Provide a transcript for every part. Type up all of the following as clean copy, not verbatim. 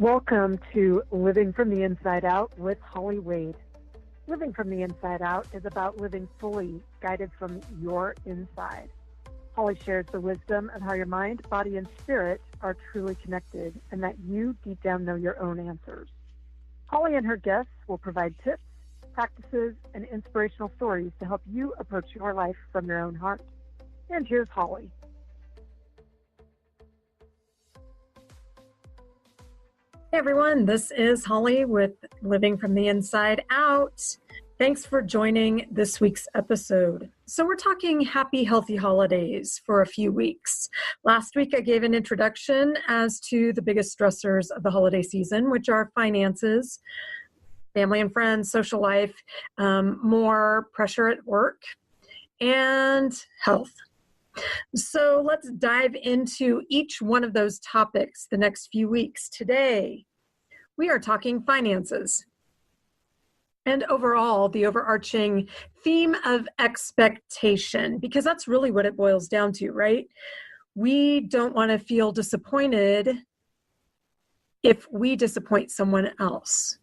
Welcome to Living from the Inside Out with Holly Wade. Living from the Inside Out is about living fully, guided from your inside. Holly shares the wisdom of how your mind, body, and spirit are truly connected and that you deep down know your own answers. Holly and her guests will provide tips, practices, and inspirational stories to help you approach your life from your own heart. And here's Holly. Hey everyone, this is Holly with Living from the Inside Out. Thanks for joining this week's episode. So we're talking happy, healthy holidays for a few weeks. Last week I gave an introduction as to the biggest stressors of the holiday season, which are finances, family and friends, social life, more pressure at work, and health. So let's dive into each one of those topics the next few weeks. Today, we are talking finances. And overall, the overarching theme of expectation, because that's really what it boils down to, right? We don't want to feel disappointed if we disappoint someone else.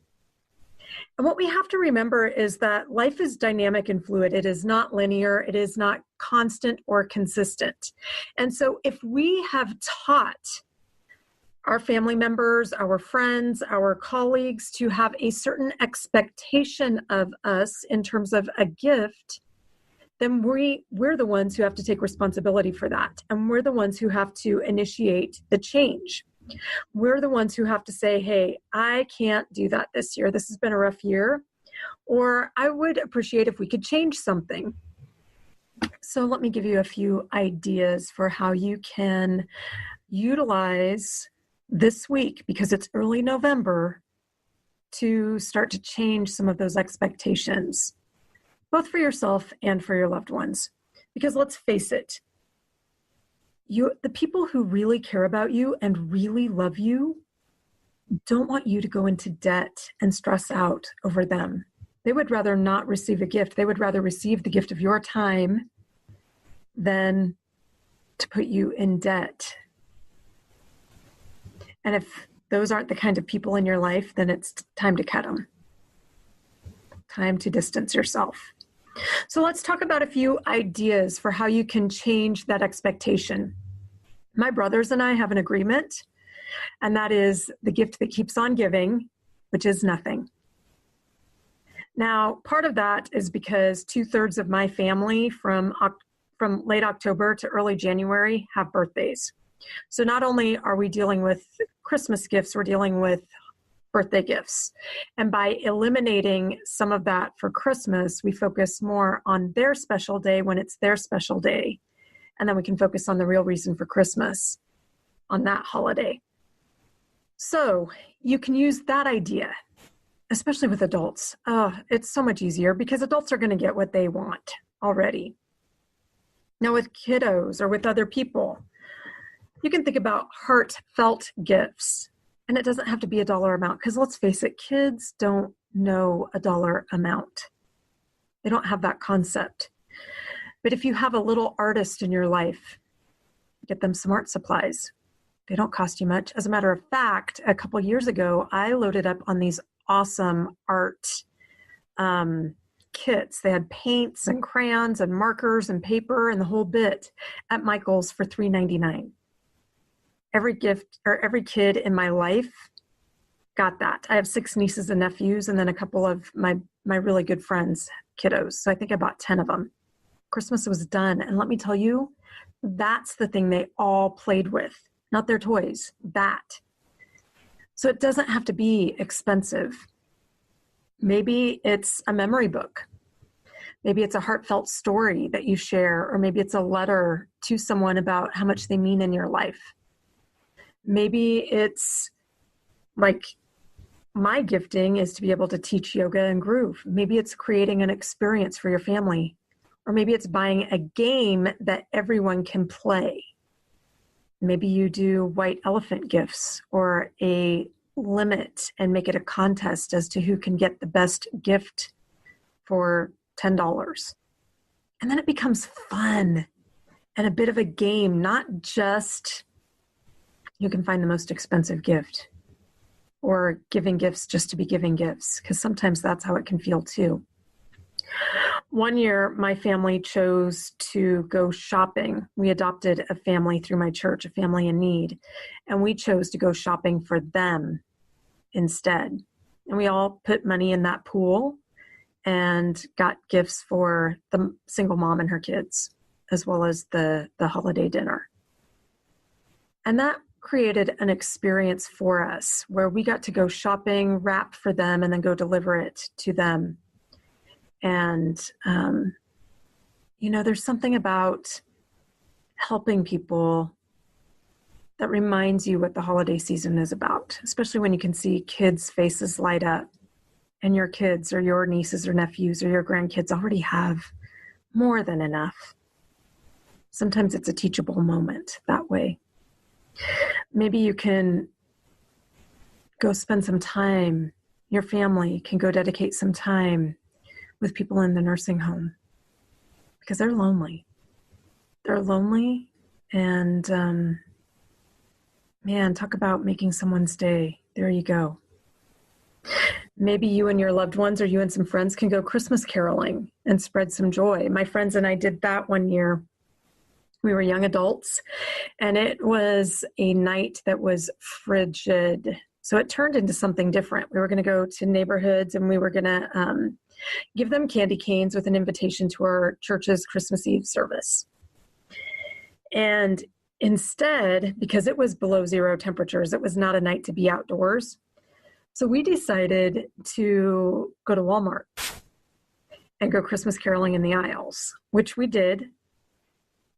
And what we have to remember is that life is dynamic and fluid. It is not linear. It is not constant or consistent. And so if we have taught our family members, our friends, our colleagues to have a certain expectation of us in terms of a gift, then we're the ones who have to take responsibility for that. And we're the ones who have to initiate the change. We're the ones who have to say, hey, I can't do that this year. This has been a rough year. Or I would appreciate if we could change something. So let me give you a few ideas for how you can utilize this week, because it's early November, to start to change some of those expectations, both for yourself and for your loved ones. Because let's face it, the people who really care about you and really love you don't want you to go into debt and stress out over them. They would rather not receive a gift. They would rather receive the gift of your time than to put you in debt. And if those aren't the kind of people in your life, then it's time to cut them. Time to distance yourself. So let's talk about a few ideas for how you can change that expectation. My brothers and I have an agreement, and that is the gift that keeps on giving, which is nothing. Now, part of that is because 2/3 of my family from late October to early January have birthdays. So not only are we dealing with Christmas gifts, we're dealing with birthday gifts. And by eliminating some of that for Christmas, we focus more on their special day when it's their special day. And then we can focus on the real reason for Christmas on that holiday. So you can use that idea, especially with adults. It's so much easier because adults are going to get what they want already. Now with kiddos or with other people, you can think about heartfelt gifts. And it doesn't have to be a dollar amount, because let's face it, kids don't know a dollar amount. They don't have that concept. But if you have a little artist in your life, get them some art supplies. They don't cost you much. As a matter of fact, a couple years ago, I loaded up on these awesome art kits. They had paints and crayons and markers and paper and the whole bit at Michael's for $3.99. Every kid in my life got that. I have 6 nieces and nephews, and then a couple of my really good friends' kiddos. So I think I bought 10 of them. Christmas was done. And let me tell you, that's the thing they all played with, not their toys, that. So it doesn't have to be expensive. Maybe it's a memory book. Maybe it's a heartfelt story that you share, or maybe it's a letter to someone about how much they mean in your life. Maybe it's like my gifting is to be able to teach yoga and groove. Maybe it's creating an experience for your family. Or maybe it's buying a game that everyone can play. Maybe you do white elephant gifts or a limit and make it a contest as to who can get the best gift for $10. And then it becomes fun and a bit of a game, not just you can find the most expensive gift. or giving gifts just to be giving gifts, because sometimes that's how it can feel too. One year, my family chose to go shopping. We adopted a family through my church, a family in need, and we chose to go shopping for them instead. And we all put money in that pool and got gifts for the single mom and her kids, as well as the holiday dinner. And that created an experience for us where we got to go shopping, wrap for them, and then go deliver it to them. And, there's something about helping people that reminds you what the holiday season is about, especially when you can see kids' faces light up and your kids or your nieces or nephews or your grandkids already have more than enough. Sometimes it's a teachable moment that way. Maybe you can go spend some time, your family can go dedicate some time with people in the nursing home because they're lonely. They're lonely and, talk about making someone's day. There you go. Maybe you and your loved ones or you and some friends can go Christmas caroling and spread some joy. My friends and I did that one year. We were young adults, and it was a night that was frigid. So it turned into something different. We were going to go to neighborhoods, and we were going to give them candy canes with an invitation to our church's Christmas Eve service. And instead, because it was below 0 temperatures, it was not a night to be outdoors. So we decided to go to Walmart and go Christmas caroling in the aisles, which we did.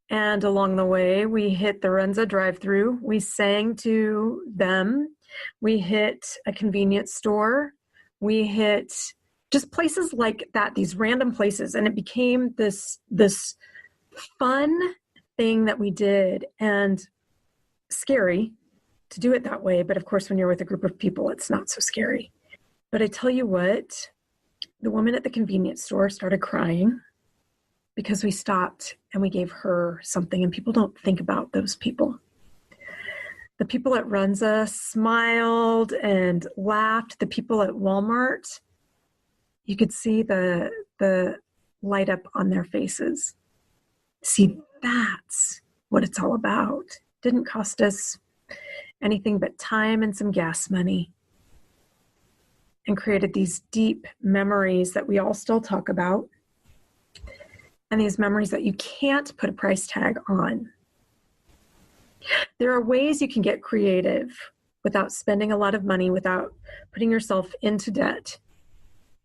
And along the way, we hit the Renza drive-thru. We sang to them. We hit a convenience store. We hit just places like that, these random places. And it became this fun thing that we did, and scary to do it that way. But of course, when you're with a group of people, it's not so scary. But I tell you what, the woman at the convenience store started crying because we stopped and we gave her something, and people don't think about those people. The people at Runza smiled and laughed. The people at Walmart, you could see the light up on their faces. See, that's what it's all about. Didn't cost us anything but time and some gas money, and created these deep memories that we all still talk about. And these memories that you can't put a price tag on. There are ways you can get creative without spending a lot of money, without putting yourself into debt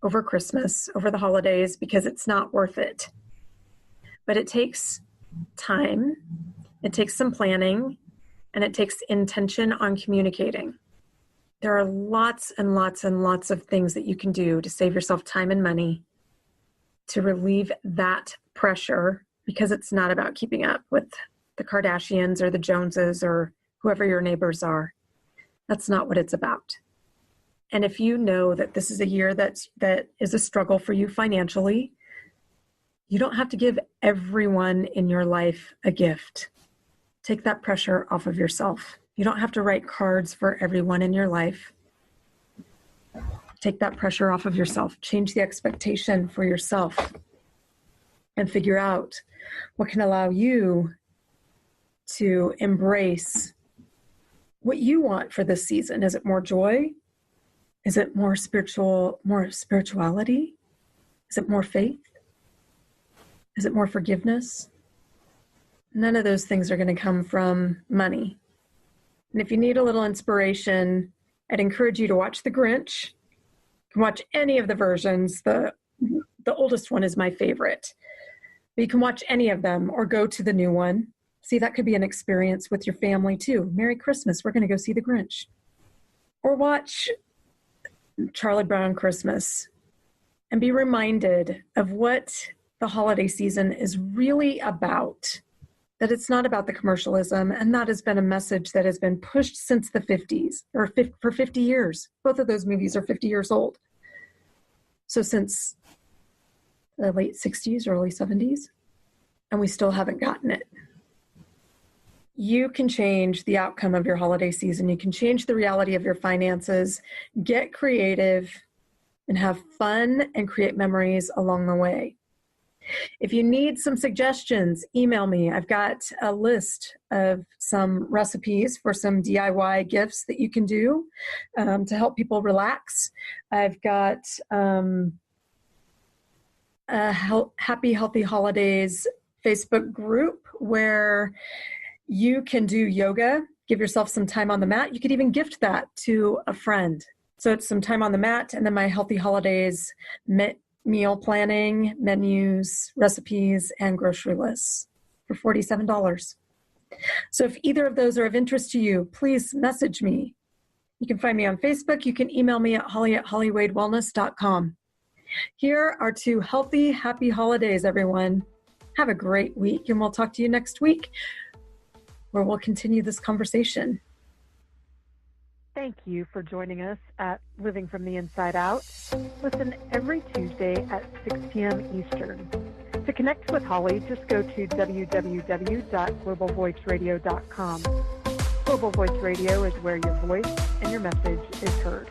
over Christmas, over the holidays, because it's not worth it. But it takes time, it takes some planning, and it takes intention on communicating. There are lots and lots and lots of things that you can do to save yourself time and money, to relieve that pressure, because it's not about keeping up with the Kardashians or the Joneses or whoever your neighbors are. That's not what it's about. And if you know that this is a year that is a struggle for you financially, you don't have to give everyone in your life a gift. Take that pressure off of yourself. You don't have to write cards for everyone in your life. Take that pressure off of yourself. Change the expectation for yourself and figure out what can allow you to embrace what you want for this season. Is it more joy? Is it more spirituality? Is it more faith? Is it more forgiveness? None of those things are going to come from money. And if you need a little inspiration, I'd encourage you to watch The Grinch. You can watch any of the versions. The oldest one is my favorite. But you can watch any of them or go to the new one. See, that could be an experience with your family too. Merry Christmas, we're going to go see The Grinch. Or watch Charlie Brown Christmas and be reminded of what the holiday season is really about. That it's not about the commercialism, and that has been a message that has been pushed since the 50s, or for 50 years. Both of those movies are 50 years old. So since the late 60s, early 70s, and we still haven't gotten it. you can change the outcome of your holiday season. You can change the reality of your finances, get creative, and have fun and create memories along the way. If you need some suggestions, email me. I've got a list of some recipes for some DIY gifts that you can do to help people relax. I've got a Happy Healthy Holidays Facebook group where you can do yoga, give yourself some time on the mat. You could even gift that to a friend. So it's some time on the mat, and then my Healthy Holidays meal planning, menus, recipes, and grocery lists for $47. So if either of those are of interest to you, please message me. You can find me on Facebook. You can email me at holly@hollywadewellness.com. Here are to healthy, happy holidays, everyone. Have a great week, and we'll talk to you next week where we'll continue this conversation. Thank you for joining us at Living from the Inside Out. Listen every Tuesday at 6 p.m. Eastern. To connect with Holly, just go to www.globalvoiceradio.com. Global Voice Radio is where your voice and your message is heard.